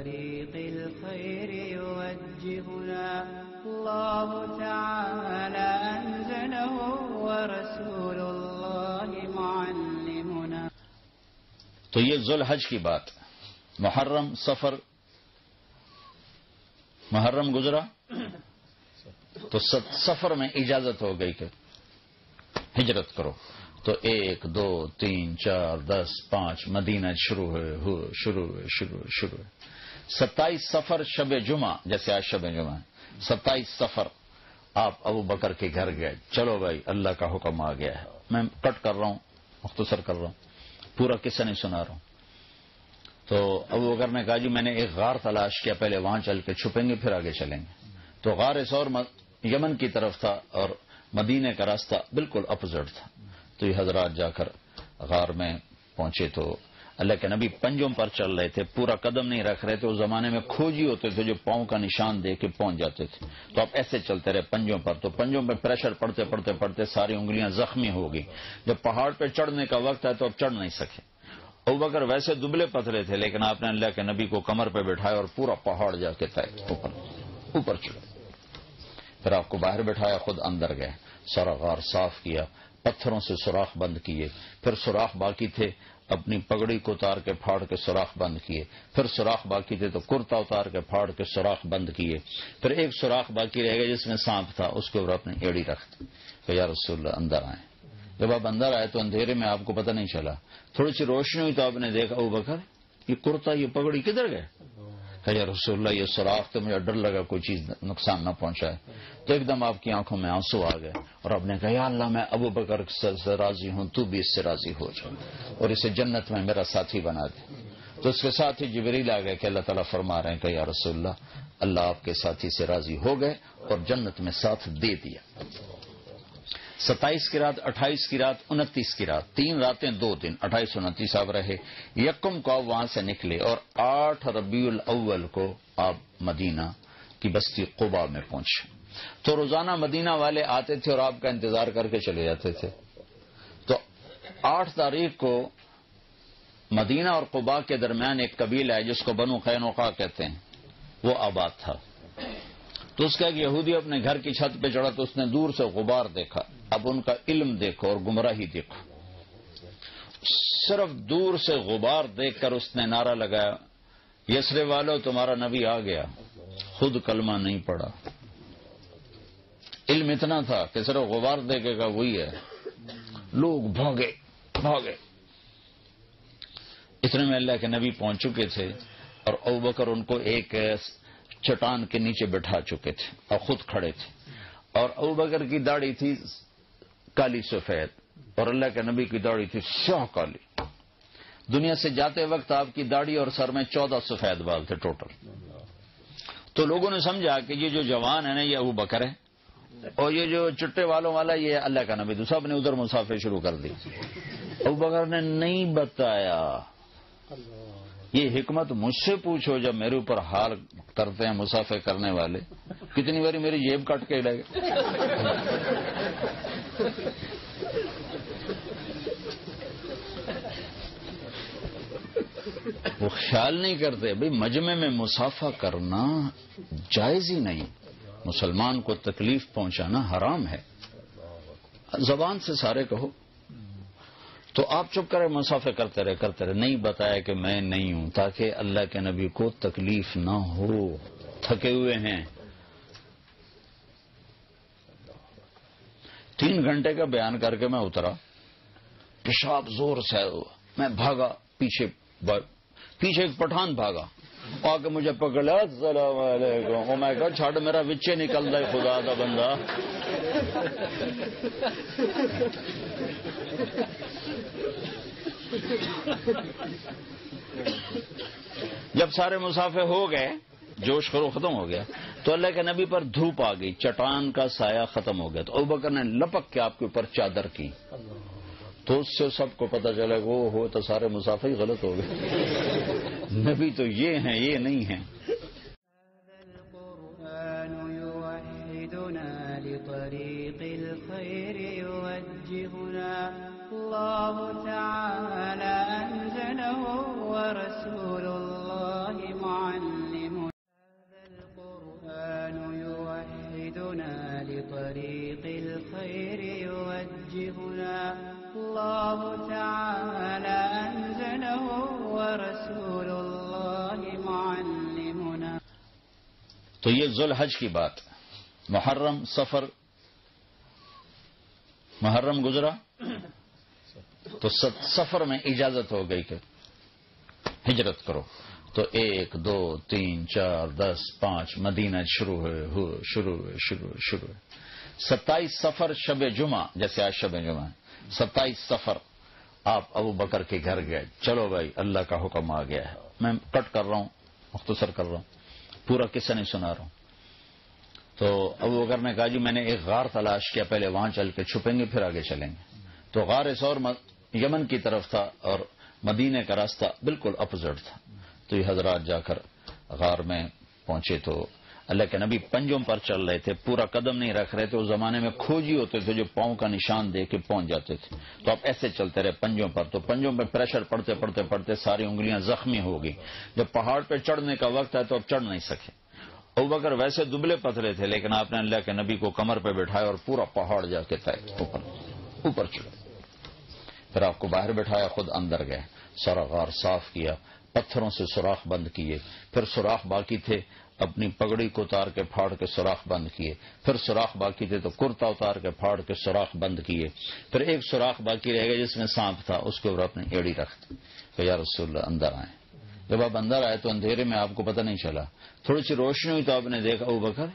لطريق الخير يوجهنا الله تعالى أنزله ورسول الله معلمنا. تو یہ ذوالحج کی بات. محرم سفر محرم گزرا تو سفر میں اجازت ہو گئی کہ ہجرت کرو. تو 1 2 3 4 10 5 مدینہ شروع ہوئے 27 سفر شب جمعہ، جیسے آج شب جمعہ ہے، 27 سفر آپ ابو بکر کے گھر گئے. چلو بھائی اللہ کا حکم آ گیا ہے. میں کٹ کر رہا ہوں، مختصر کر رہا ہوں، پورا قصہ نہیں سنا رہا ہوں. تو ابو بکر نے کہا جی میں نے ایک غار تلاش کیا، پہلے وہاں چل کے چھپیں گے پھر آگے چلیں گے. تو غار سور یمن کی طرف تھا اور مدینے کا راستہ بالکل اپوزٹ تھا. تو یہ حضرات جا کر غار میں پہنچے تو اللہ کے نبی پنجوں پر چل رہے تھے، پورا قدم نہیں رکھ رہے تھے. اس زمانے میں کھوجی ہوتے تھے جو پاؤں کا نشان دے کے پہنچ جاتے تھے. تو آپ ایسے چلتے رہے پنجوں پر. تو پنجوں پہ پریشر پڑتے پڑتے پڑتے ساری انگلیاں زخمی ہو گئی. جب پہاڑ پہ چڑھنے کا وقت ہے تو اب چڑھ نہیں سکے. ابوبکر ویسے دبلے پتلے تھے لیکن آپ نے اللہ کے نبی کو کمر پہ بٹھایا اور پورا پہاڑ جا کے طے اوپر چڑھے. پھر آپ کو باہر بٹھایا، خود اندر گئے، سارا غار صاف کیا، پتھروں سے سوراخ بند کیے. پھر سوراخ باقی تھے، اپنی پگڑی کو اتار کے پھاڑ کے سوراخ بند کیے. پھر سوراخ باقی تھے تو کرتا اتار کے پھاڑ کے سوراخ بند کیے. پھر ایک سوراخ باقی رہ گیا جس میں سانپ تھا، اس کے اوپر اپنی ایڑی رکھ دی کہ یا رسول اللہ اندر آئیں. جب آپ اندر آئے تو اندھیرے میں آپ کو پتہ نہیں چلا، تھوڑی سی روشنی ہوئی تو آپ نے دیکھا ابوبکر یہ کرتا یہ پگڑی کدھر گئے؟ کہ یا رسول اللہ یہ سوراخ تو مجھے ڈر لگا کوئی چیز نقصان نہ پہنچائے. تو ایک دم آپ کی آنکھوں میں آنسو آ گئے اور آپ نے کہا یا اللہ میں ابوبکر سے راضی ہوں، تو بھی اس سے راضی ہو جا اور اسے جنت میں میرا ساتھی بنا دے. تو اس کے ساتھ ہی جبریل آ گئے کہ اللہ تعالیٰ فرما رہے ہیں کہ یا رسول اللہ آپ کے ساتھی سے راضی ہو گئے اور جنت میں ساتھ دے دیا. 27 کی رات، 28 کی رات، 29 کی رات، 3 راتیں 2 دن، 28 29 آپ رہے. یکم کو آپ وہاں سے نکلے اور 8 ربیع الاول کو آپ مدینہ کی بستی قباء میں پہنچے. تو روزانہ مدینہ والے آتے تھے اور آپ کا انتظار کر کے چلے جاتے تھے. تو 8 تاریخ کو مدینہ اور قباء کے درمیان ایک قبیلہ ہے جس کو بنو قینقاع کہتے ہیں، وہ آباد تھا. تو اس کا ایک یہودی اپنے گھر کی چھت پہ چڑھا تو اس نے دور سے غبار دیکھا. اب ان کا علم دیکھو اور گمراہی دیکھو. صرف دور سے غبار دیکھ کر اس نے نعرہ لگایا یسرب والو تمہارا نبی آ گیا. خود کلمہ نہیں پڑا. علم اتنا تھا کہ صرف غبار دیکھے گا وہی ہے. لوگ بھاگے. اتنے میں اللہ کے نبی پہنچ چکے تھے اور ابوبکر ان کو ایک چٹان کے نیچے بٹھا چکے تھے اور خود کھڑے تھے. اور ابوبکر کی داڑھی تھی کالی سفید اور اللہ کے نبی کی داڑھی تھی سیاہ کالی. دنیا سے جاتے وقت آپ کی داڑھی اور سر میں 14 سفید بال تھے ٹوٹل. تو لوگوں نے سمجھا کہ یہ جو جوان ہے نا یہ ابوبکر ہے اور یہ جو چٹے والوں والا یہ اللہ کا نبی. تو سب نے ادھر مسافر شروع کر دی. ابوبکر نے نہیں بتایا. یہ حکمت مجھ سے پوچھو جب میرے اوپر حال کرتے ہیں مسافر کرنے والے. کتنی باری میری جیب کٹ کے لے گئے. وہ خیال نہیں کرتے بھئی مجمع میں مسافہ کرنا جائز ہی نہیں. مسلمان کو تکلیف پہنچانا حرام ہے. زبان سے سارے کہو. تو آپ چپ کرے مسافر کرتے رہے. نہیں بتایا کہ میں نہیں ہوں تاکہ اللہ کے نبی کو تکلیف نہ ہو. تھکے ہوئے ہیں. 3 گھنٹے کا بیان کر کے میں اترا. پیشاب زور سے میں بھاگا. پیچھے ایک پٹھان بھاگا آ کے مجھے پکڑا. السلام علیکم. او میں کہا چھڑ میرا وچے نکل رہا ہے خدا دا بندہ. جب سارے مسافر ہو گئے جوش خرو ختم ہو گیا تو اللہ کے نبی پر دھوپ آ گئی. چٹان کا سایہ ختم ہو گیا. تو ابوبکر نے لپک کے آپ کے اوپر چادر کی. تو اس سے سب کو پتہ چلا کہ وہ ہو تو سارے مسافر ہی غلط ہو گئے. نبی تو یہ ہیں یہ نہیں ہیں. لطريق الخير يوجهنا الله تعالى أنزله ورسول الله معلم تو یہ ذوالحج کی بات. محرم سفر محرم گزرا تو سفر میں اجازت ہو گئی کہ ہجرت کرو. تو 1 2 3 4 10 5 مدینہ شروع ہوئے. 27 سفر شب جمعہ، جیسے آج شب جمعہ ہے، 27 سفر آپ ابو بکر کے گھر گئے. چلو بھائی اللہ کا حکم آ گیا ہے. میں کٹ کر رہا ہوں، مختصر کر رہا ہوں، پورا قصہ نہیں سنا رہا ہوں. تو ابو بکر نے کہا جی میں نے ایک غار تلاش کیا، پہلے وہاں چل کے چھپیں گے پھر آگے چلیں گے. تو غار سور یمن کی طرف تھا اور مدینے کا راستہ بالکل اپوزٹ تھا. تو یہ حضرات جا کر غار میں پہنچے تو اللہ کے نبی پنجوں پر چل رہے تھے، پورا قدم نہیں رکھ رہے تھے. اس زمانے میں کھوجی ہوتے تھے جو پاؤں کا نشان دے کے پہنچ جاتے تھے. تو آپ ایسے چلتے رہے پنجوں پر. تو پنجوں پہ پریشر پڑتے ساری انگلیاں زخمی ہو گئی. جب پہاڑ پہ چڑھنے کا وقت ہے تو اب چڑھ نہیں سکے. ابو بکر ویسے دبلے پتلے تھے لیکن آپ نے اللہ کے نبی کو کمر پہ بٹھایا اور پورا پہاڑ جا کے طے اوپر چڑھے. پھر آپ کو باہر بٹھایا، خود اندر گئے، سارا غار صاف کیا، پتھروں سے سوراخ بند کیے. پھر سوراخ باقی تھے، اپنی پگڑی کو اتار کے پھاڑ کے سوراخ بند کیے. پھر سوراخ باقی تھے تو کرتا اتار کے پھاڑ کے سوراخ بند کیے. پھر ایک سوراخ باقی رہ گیا جس میں سانپ تھا، اس کے اوپر اپنی ایڑی رکھ دی کہ یا رسول اللہ اندر آئے. جب آپ اندر آئے تو اندھیرے میں آپ کو پتہ نہیں چلا، تھوڑی سی روشنی ہوئی تو آپ نے دیکھا ابو بکر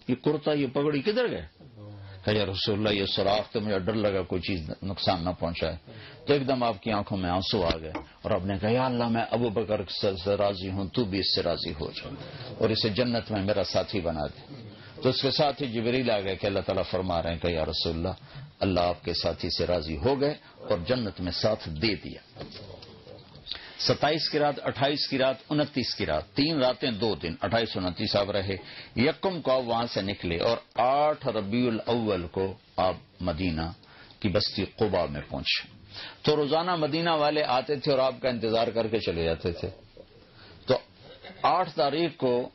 یہ کرتا یہ پگڑی کدھر گئے؟ کہ یا رسول اللہ یہ سوراخ تو مجھے ڈر لگا کوئی چیز نقصان نہ پہنچائے. تو ایک دم آپ کی آنکھوں میں آنسو آ گئے اور آپ نے کہا یا اللہ میں ابو بکر سے راضی ہوں، تو بھی اس سے راضی ہو جا اور اسے جنت میں میرا ساتھی بنا دے. تو اس کے ساتھ ہی جبریل آ گئے کہ اللہ تعالیٰ فرما رہے ہیں کہ یا رسول اللہ آپ کے ساتھی سے راضی ہو گئے اور جنت میں ساتھ دے دیا. 27 کی رات، 28 کی رات، 29 کی رات، 3 راتیں 2 دن، 28 29 آپ رہے. یکم کو آپ وہاں سے نکلے اور 8 ربیع الاول کو آپ مدینہ کی بستی قباء میں پہنچے. تو روزانہ مدینہ والے آتے تھے اور آپ کا انتظار کر کے چلے جاتے تھے. تو 8 تاریخ کو